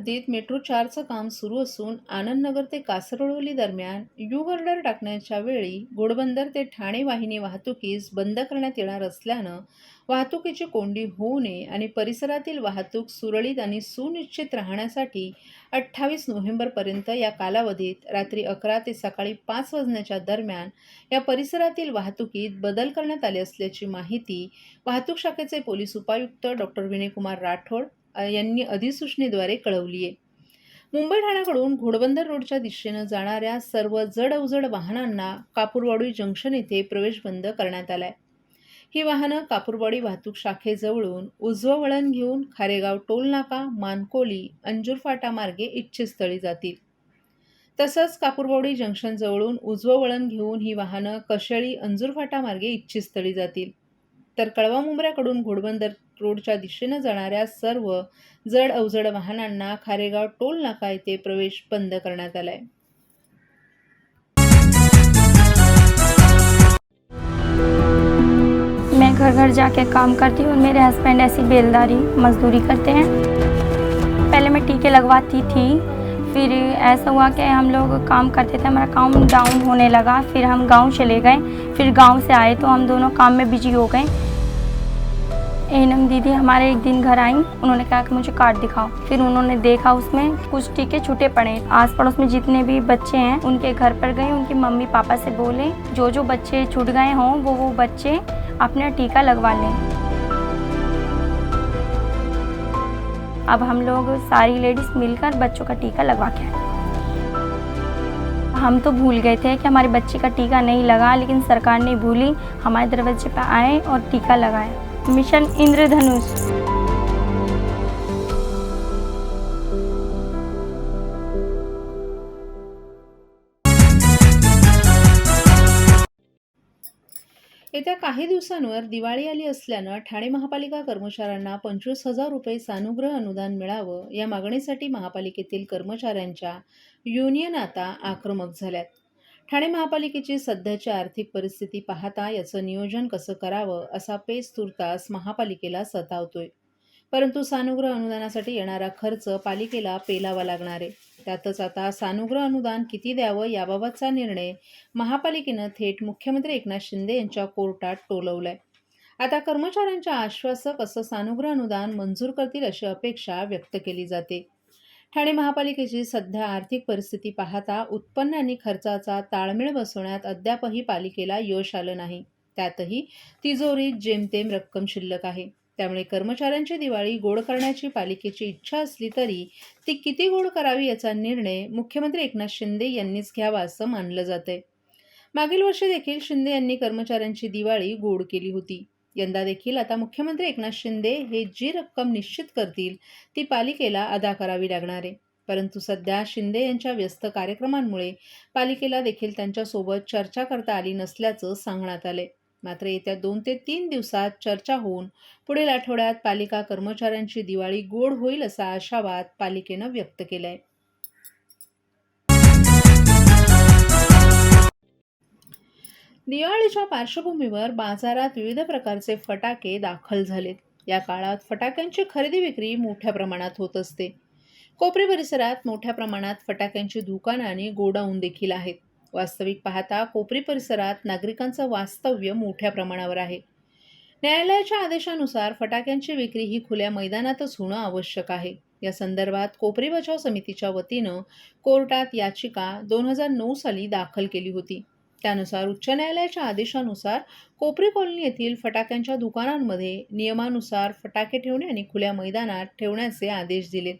हद्दीत मेट्रो 4चं काम सुरू असून आनंदनगर ते कासरवडोली दरम्यान यू-गर्डर टाकण्याच्या वेळी घोडबंदर ते ठाणे वाहिनी वाहतुकीस बंद करण्यात येणार असल्यानं वाहतुकीची कोंडी होऊ नये आणि परिसरातील वाहतूक सुरळीत आणि सुनिश्चित राहण्यासाठी 28 नोव्हेंबरपर्यंत या कालावधीत रात्री 11 ते सकाळी 5 वाजण्याच्या दरम्यान या परिसरातील वाहतुकीत बदल करण्यात आले असल्याची माहिती वाहतूक शाखेचे पोलीस उपायुक्त डॉ. विनयकुमार राठोड यांनी अधिसूचनेद्वारे कळवली आहे. मुंबई ठाण्याकडून घोडबंदर रोडच्या दिशेनं जाणाऱ्या सर्व जड अवजड वाहनांना कापूरवाडी जंक्शन येथे प्रवेश बंद करण्यात आलाय. ही वाहनं कापूरवाडी वाहतूक शाखेजवळून उजवं वळण घेऊन खारेगाव टोलनाका, मानकोली, अंजूर फाटा मार्गे इच्छितस्थळी जातील. तसंच कापूरवाडी जंक्शनजवळून उजवं वळण घेऊन ही वाहनं कशेळी, अंजूर फाटा मार्गे इच्छितस्थळी जातील. तर कळवा मुंब्र्याकडून घोडबंदर रोडच्या दिशेनं जाणाऱ्या सर्व जड अवजड वाहनांना खारेगाव टोल नाका येथे प्रवेश बंद करण्यात आलाय. मैं घर घर जाके काम करती हूँ। मेरे हस्बैंड ऐसी बेलदारी मजदूरी करते हैं। पहले मैं टीके लगवाती थी, फिर ऐसा हुआ कि हम लोग काम करते थे, हमारा काम डाउन होने लगा। फिर हम गांव चले गए, फिर गांव से आए तो हम दोनों काम में बिजी हो गए। एनम दीदी हमारे एक दिन घर आई, उन्होंने कहा कि मुझे कार्ड दिखाओ। फिर उन्होंने देखा उसमें कुछ टीके छूटे पड़े। आस पड़ोस में जितने भी बच्चे हैं उनके घर पर गए, उनके मम्मी पापा से बोले जो जो बच्चे छूट गए हों वो बच्चे अपना टीका लगवा लें। अब हम लोग सारी लेडीज़ मिलकर बच्चों का टीका लगवा के आए। हम तो भूल गए थे कि हमारे बच्चे का टीका नहीं लगा, लेकिन सरकार नहीं भूली, हमारे दरवाजे पर आए और टीका लगाए। मिशन इंद्रधनुष। येत्या काही दिवसांवर दिवाळी आली असल्यानं ठाणे महापालिका कर्मचाऱ्यांना 25,000 रुपये सानुग्रह अनुदान मिळावं या मागणीसाठी महापालिकेतील कर्मचाऱ्यांच्या युनियन आता आक्रमक झाल्यात. ठाणे महापालिकेची सध्याची आर्थिक परिस्थिती पाहता याचं नियोजन कसं करावं असा पेच तुर्तास महापालिकेला सतावतोय. परंतु सानुग्रह अनुदानासाठी येणारा खर्च पालिकेला पेलावा लागणार आहे. त्यातच आता सानुग्रह अनुदान किती द्यावं याबाबतचा निर्णय महापालिकेनं थेट मुख्यमंत्री एकनाथ शिंदे यांच्या कोर्टात टोलवलाय. आता कर्मचाऱ्यांच्या आश्वासक असं सानुग्रह अनुदान मंजूर करतील अशी अपेक्षा व्यक्त केली जाते. ठाणे महापालिकेची सध्या आर्थिक परिस्थिती पाहता उत्पन्न आणि खर्चाचा ताळमेळ बसवण्यात अद्यापही पालिकेला यश आलं नाही. त्यातही तिजोरीत जेमतेम रक्कम शिल्लक आहे. त्यामुळे कर्मचाऱ्यांची दिवाळी गोड करण्याची पालिकेची इच्छा असली तरी ती किती गोड करावी याचा निर्णय मुख्यमंत्री एकनाथ शिंदे यांनीच घ्यावा असं मानलं जातंय. मागील वर्षी देखील शिंदे यांनी कर्मचाऱ्यांची दिवाळी गोड केली होती. यंदा देखील आता मुख्यमंत्री एकनाथ शिंदे हे जी रक्कम निश्चित करतील ती पालिकेला अदा करावी लागणार आहे. परंतु सध्या शिंदे यांच्या व्यस्त कार्यक्रमांमुळे पालिकेला देखील त्यांच्यासोबत चर्चा करता आली नसल्याचं सांगण्यात आलंय. मात्र येत्या 2 ते 3 दिवसात चर्चा होऊन पुढील आठवड्यात पालिका कर्मचाऱ्यांची दिवाळी गोड होईल असा आशावाद पालिकेनं व्यक्त केलाय. दिवाळीच्या पार्श्वभूमीवर बाजारात विविध प्रकारचे फटाके दाखल झालेत. या काळात फटाक्यांची खरेदी विक्री मोठ्या प्रमाणात होत असते. कोपरी परिसरात मोठ्या प्रमाणात फटाक्यांची दुकानं आणि गोडाऊन देखील आहेत. वास्तविक पाहता कोपरी परिसरात नागरिकांचं वास्तव्य मोठ्या प्रमाणावर आहे. न्यायालयाच्या आदेशानुसार फटाक्यांची विक्री ही खुल्या मैदानातच होणं आवश्यक आहे. या संदर्भात कोपरी बचाव समितीच्या वतीनं कोर्टात याचिका 2009 साली दाखल केली होती. त्यानुसार उच्च न्यायालयाच्या आदेशानुसार कोपरी कॉलनी येथील फटाक्यांच्या दुकानांमध्ये नियमानुसार फटाके ठेवणे आणि खुल्या मैदानात ठेवण्याचे आदेश दिलेत.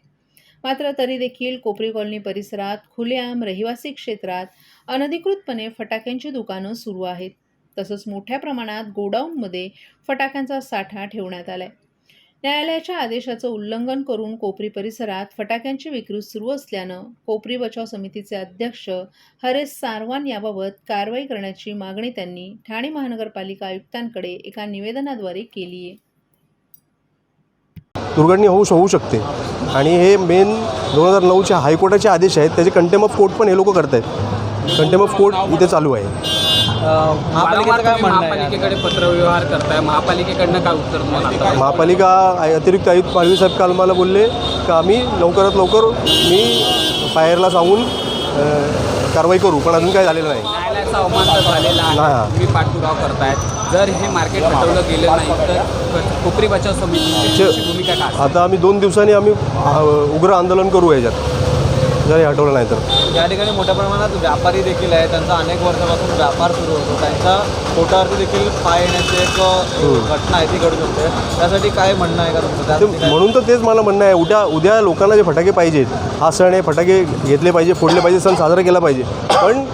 मात्र तरी देखील कोपरी कॉलनी परिसरात खुलेआम रहिवासी क्षेत्रात अनधिकृतपणे फटाक्यांची दुकानं सुरू आहेत. तसंच मोठ्या प्रमाणात गोडाऊनमध्ये फटाक्यांचा साठा ठेवण्यात आलाय. न्यायालयाच्या आदेशाचं उल्लंघन करून कोपरी परिसरात फटाक्यांची विक्री सुरू असल्यानं कोपरी बचाव समितीचे अध्यक्ष हरेश सारवान याबाबत कारवाई करण्याची मागणी त्यांनी ठाणे महानगरपालिका आयुक्तांकडे एका निवेदनाद्वारे केली आहे. दुर्घटना होऊ शकते आणि हे मेन 2009चे हायकोर्टाचे आदेश आहेत, त्याचे कंटेम ऑफ कोर्ट पण हे लोक करत आहेत. कंटेम ऑफ कोर्ट इथे चालू आहे. महापालिकेकडे पत्रव्यवहार करताय, महापालिकेकडनं काय उत्तर तुम्हाला? महापालिका अतिरिक्त आयुक्त पालवी साहेब काल मला बोलले का आम्ही लवकरात लवकर मी फायरला सांगून कारवाई करू, पण अजून काय झालेलं नाही. न्यायालयाचा अवमान तर झालेला आहे, हां. तुम्ही पाठपुरावा करतायत. जर हे मार्केट हटवलं गेलं नाही तर कोपरी बचाव समितीची भूमिका काय असेल? आता आम्ही 2 दिवसांनी आम्ही उग्र आंदोलन करू याच्यात, जर हे हटवलं नाही तर. या ठिकाणी मोठ्या प्रमाणात व्यापारी देखील आहे, त्यांचा अनेक वर्षापासून व्यापार सुरू होतो, त्यांच्या पोटावरती देखील पाय येण्याची एक घटना आहे ती घडू शकते. त्यासाठी काय म्हणणं आहे का तुमचं? म्हणून तर तेच मला म्हणणं आहे, उद्या लोकांना जे फटाके पाहिजेत, हा सण आहे, फटाके घेतले पाहिजे, फोडले पाहिजे, सण साजरा केला पाहिजे, पण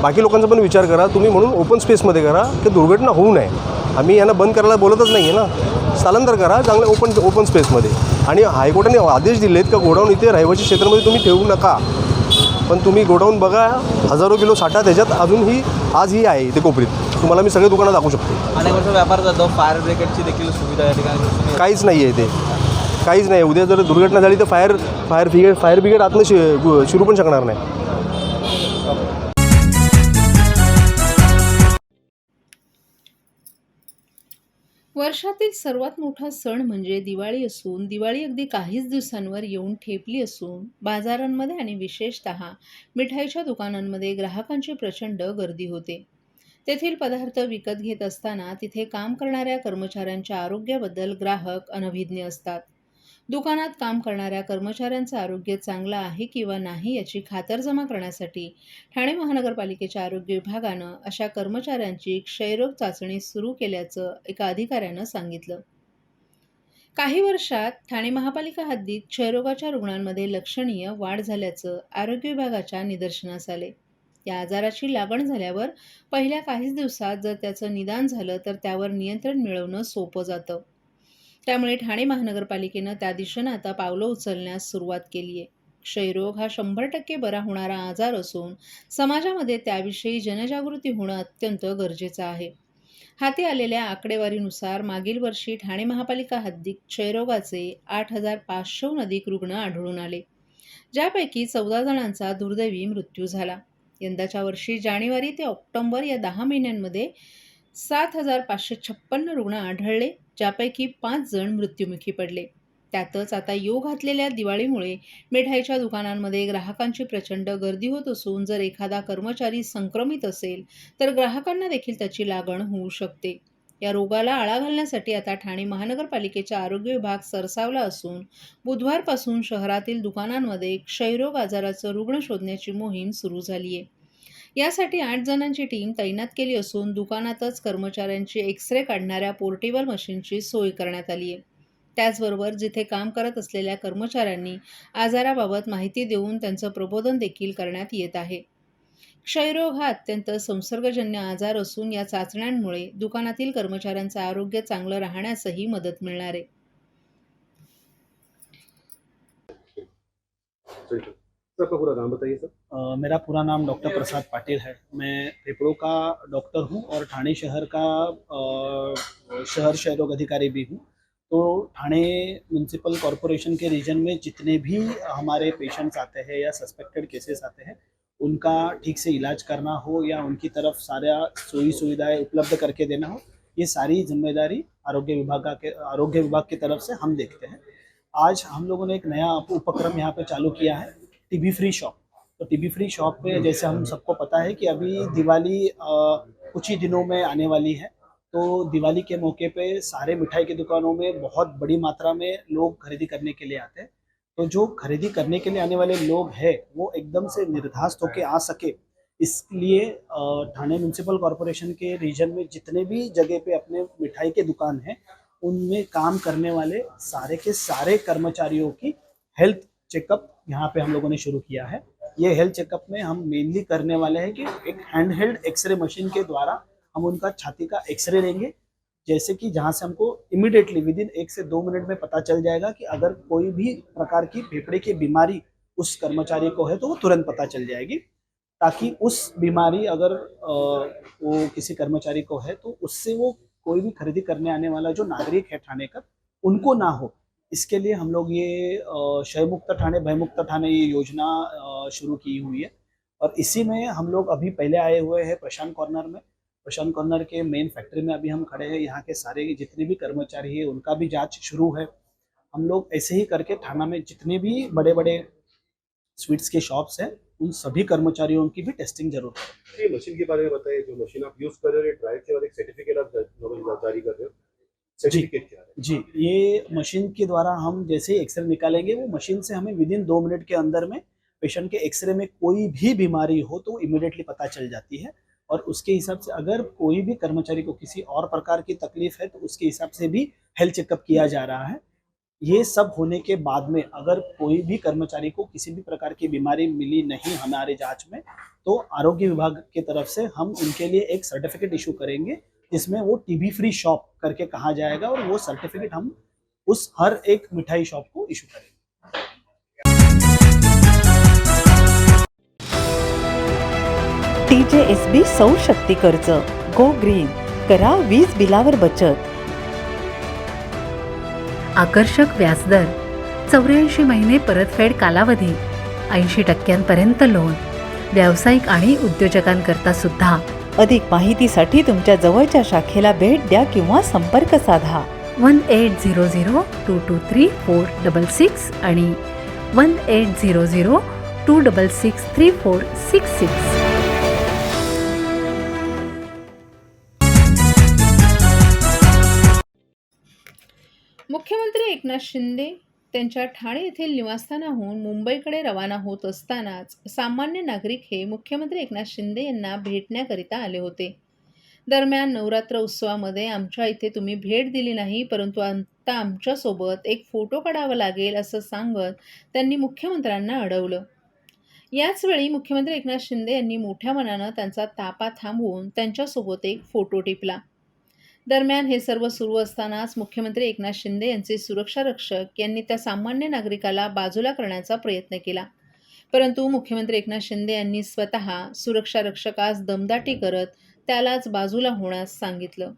बाकी लोकांचा पण विचार करा तुम्ही. म्हणून ओपन स्पेसमध्ये करा की दुर्घटना होऊ नये. आम्ही यांना बंद करायला बोलतच नाही आहे ना, स्थलांतर करा चांगल्या ओपन स्पेसमध्ये. आणि हायकोर्टाने आदेश दिलेत का गोडाऊन इथे रहिवासी क्षेत्रामध्ये तुम्ही ठेवू नका, पण तुम्ही गोडाऊन बघा, हजारो किलो साठा त्याच्यात अजूनही आजही आहे इथे कोपरीत. तुम्हाला मी सगळे दुकानं दाखवू शकतो. अनेक वर्ष व्यापार जातो. फायर ब्रिगेडची देखील सुविधा या ठिकाणी काहीच नाही आहे इथे, काहीच नाही. उद्या जर दुर्घटना झाली तर फायर ब्रिगेड आतनं शिरू पण शकणार नाही. वर्षातील सर्वात मोठा सण म्हणजे दिवाळी असून दिवाळी अगदी काहीच दिवसांवर येऊन ठेपली असून बाजारांमध्ये आणि विशेषतः मिठाईच्या दुकानांमध्ये ग्राहकांची प्रचंड गर्दी होते. तेथील पदार्थ विकत घेत असताना तिथे काम करणाऱ्या कर्मचाऱ्यांच्या आरोग्याबद्दल ग्राहक अनभिज्ञ असतात. दुकानात काम करणाऱ्या कर्मचाऱ्यांचं आरोग्य चांगलं आहे किंवा नाही याची खातरजमा करण्यासाठी ठाणे महानगरपालिकेच्या आरोग्य विभागानं अशा कर्मचाऱ्यांची क्षयरोग चाचणी सुरू केल्याचं एका अधिकाऱ्यानं सांगितलं. काही वर्षात ठाणे महापालिका हद्दीत क्षयरोगाच्या रुग्णांमध्ये लक्षणीय वाढ झाल्याचं आरोग्य विभागाच्या निदर्शनास आले. या आजाराची लागण झाल्यावर पहिल्या काहीच दिवसात जर त्याचं निदान झालं तर त्यावर नियंत्रण मिळवणं सोपं जातं. त्यामुळे ठाणे महानगरपालिकेनं त्या दिशेनं आता पावलं उचलण्यास सुरुवात केली आहे. क्षयरोग हा 100% बरा होणारा आजार असून समाजामध्ये त्याविषयी जनजागृती होणं अत्यंत गरजेचं आहे. हाती आलेल्या आकडेवारीनुसार मागील वर्षी ठाणे महापालिका हद्दीत क्षयरोगाचे 8,500हून अधिक रुग्ण आढळून आले, ज्यापैकी 14 जणांचा दुर्दैवी मृत्यू झाला. यंदाच्या वर्षी जानेवारी ते ऑक्टोबर या 10 महिन्यांमध्ये 7,556 रुग्ण आढळले, ज्यापैकी 5 जण मृत्युमुखी पडले. त्यातच आता योग घातलेल्या दिवाळीमुळे मिठाईच्या दुकानांमध्ये ग्राहकांची प्रचंड गर्दी होत असून जर एखादा कर्मचारी संक्रमित असेल तर ग्राहकांना देखील त्याची लागण होऊ शकते. या रोगाला आळा घालण्यासाठी आता ठाणे महानगरपालिकेचा आरोग्य विभाग सरसावला असून बुधवारपासून शहरातील दुकानांमध्ये क्षयरोग आजाराचं रुग्ण शोधण्याची मोहीम सुरू झाली आहे. यासाठी 8 जणांची टीम तैनात केली असून दुकानातच कर्मचाऱ्यांची एक्स-रे काढणाऱ्या पोर्टेबल मशीनची सोय करण्यात आली आहे. त्याचबरोबर जिथे काम करत असलेल्या कर्मचाऱ्यांनी आजाराबाबत माहिती देऊन त्यांचं प्रबोधन देखील करण्यात येत आहे. क्षयरोग हा अत्यंत संसर्गजन्य आजार असून या चाचण्यांमुळे दुकानातील कर्मचाऱ्यांचं आरोग्य चांगलं राहण्यासही मदत मिळणार आहे. आपका पूरा नाम बताइए सर। मेरा पूरा नाम डॉक्टर प्रसाद पाटिल है। मैं फेफड़ों का डॉक्टर हूं और ठाणे शहर का शहर क्षयरोग अधिकारी भी हूं। तो ठाणे म्यूनसिपल कॉरपोरेशन के रीजन में जितने भी हमारे पेशेंट्स आते हैं या सस्पेक्टेड केसेस आते हैं, उनका ठीक से इलाज करना हो या उनकी तरफ सारा सुविधाएं उपलब्ध करके देना हो, ये सारी जिम्मेदारी आरोग्य विभाग की तरफ से हम देखते हैं। आज हम लोगों ने एक नया उपक्रम यहाँ पे चालू किया है, टीबी फ्री शॉप। तो टीबी फ्री शॉप पे जैसे हम सबको पता है कि अभी दिवाली कुछ ही दिनों में आने वाली है, तो दिवाली के मौके पे सारे मिठाई की दुकानों में बहुत बड़ी मात्रा में लोग खरीदी करने के लिए आते हैं। तो जो खरीदी करने के लिए आने वाले लोग हैं वो एकदम से निर्धास्त होकर आ सके, इसलिए ठाणे म्यूनसिपल कॉरपोरेशन के रीजन में जितने भी जगह पे अपने मिठाई के दुकान हैं, उनमें काम करने वाले सारे के सारे कर्मचारियों की हेल्थ चेकअप यहाँ पे हम लोगों ने शुरू किया है। ये हेल्थ चेकअप में हम मेनली करने वाले हैं कि एक हैंडहेल्ड एक्सरे मशीन के द्वारा हम उनका छाती का एक्सरे लेंगे, जैसे कि जहाँ से हमको इमीडिएटली विदिन 1 से 2 मिनट में पता चल जाएगा कि अगर कोई भी प्रकार की फेफड़े की बीमारी उस कर्मचारी को है तो वो तुरंत पता चल जाएगी, ताकि उस बीमारी अगर वो किसी कर्मचारी को है तो उससे वो कोई भी खरीदी करने आने वाला जो नागरिक है ठाणे का, उनको ना हो। इसके लिए हम लोग ये क्षयमुक्त ठाणे भयमुक्त ठाणे ये योजना शुरू की हुई है। और इसी में हम लोग अभी पहले आए हुए हैं प्रशांत कॉर्नर में। प्रशांत कॉर्नर के मेन फैक्ट्री में अभी हम खड़े हैं। यहाँ के सारे जितने भी कर्मचारी हैं उनका भी जांच शुरू है। हम लोग ऐसे ही करके थाना में जितने भी बड़े बड़े स्वीट्स के शॉप्स हैं उन सभी कर्मचारियों की भी टेस्टिंग जरूर करें। ये मशीन के बारे में बताइए, जो मशीन आप यूज कर रहे हो, ये ट्रायल के बाद एक सर्टिफिकेट आप जारी कर रहे हो, सर्टिफिकेट क्या है? जी, ये मशीन के द्वारा हम जैसे ही एक्सरे निकालेंगे वो मशीन से हमें विद इन 2 मिनट के अंदर में पेशेंट के एक्सरे में कोई भी बीमारी हो तो इमीडिएटली पता चल जाती है और उसके हिसाब से अगर कोई भी कर्मचारी को किसी और प्रकार की तकलीफ है तो उसके हिसाब से भी हेल्थ चेकअप किया जा रहा है। ये सब होने के बाद में अगर कोई भी कर्मचारी को किसी भी प्रकार की बीमारी मिली नहीं हमारे जांच में तो आरोग्य विभाग की तरफ से हम उनके लिए एक सर्टिफिकेट इशू करेंगे जिसमें वो टीबी फ्री शॉप करके कहा जाएगा और वो सर्टिफिकेट हम उस हर एक मिठाई शॉप को इशू करेंगे। TJSB सौर शक्ती कर्ज गो ग्रीन, करा वीज बिलावर बचत. आकर्षक व्याजदर, 84 महिने परतफेड कालावधी, 80% लोन, व्यावसायिक आणि उद्योजकांकरता सुद्धा. अधिक माहितीसाठी तुमच्या जवळच्या शाखेला भेट द्या किंवा संपर्क साधा. 1800-223-466 आणि 1800-266-3466. मुख्यमंत्री एकनाथ शिंदे त्यांच्या ठाणे येथील निवासस्थानाहून मुंबईकडे रवाना होत असतानाच सामान्य नागरिक हे मुख्यमंत्री एकनाथ शिंदे यांना भेटण्याकरिता आले होते. दरम्यान नवरात्र उत्सवामध्ये आमच्या इथे तुम्ही भेट दिली नाही, परंतु आता आमच्यासोबत एक फोटो काढावा लागेल असं सांगत त्यांनी मुख्यमंत्र्यांना अडवलं. याचवेळी मुख्यमंत्री एकनाथ शिंदे यांनी मोठ्या मनानं त्यांचा तापा थांबवून त्यांच्यासोबत एक फोटो टिपला. दरम्यान हे सर्व सुरू असतानाच मुख्यमंत्री एकनाथ शिंदे यांचे सुरक्षा रक्षक यांनी त्या सामान्य नागरिकाला बाजूला करण्याचा प्रयत्न केला, परंतु मुख्यमंत्री एकनाथ शिंदे यांनी स्वतः सुरक्षा रक्षकास दमदाटी करत त्यालाच बाजूला होण्यास सांगितलं.